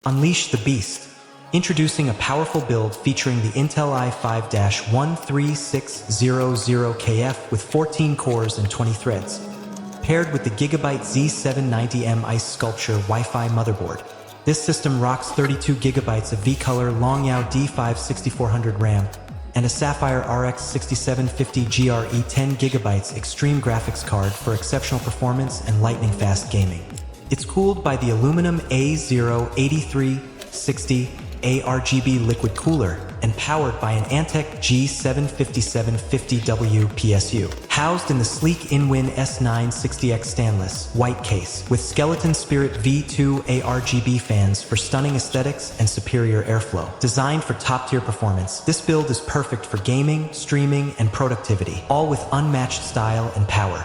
Unleash the beast. Introducing a powerful build featuring the Intel i5-13600KF with 14 cores and 20 threads. Paired with the Gigabyte Z790M Ice Sculpture Wi-Fi motherboard. This system rocks 32GB of V-COLOR Longyao D5 6400 RAM and a Sapphire RX 6750 GRE 10GB extreme graphics card for exceptional performance and lightning-fast gaming. It's cooled by the aluminum A08360 ARGB liquid cooler and powered by an Antec G75750W PSU. Housed in the sleek InWin S960X Standless white case with Skeleton Spirit V2 ARGB fans for stunning aesthetics and superior airflow. Designed for top-tier performance, this build is perfect for gaming, streaming, and productivity, all with unmatched style and power.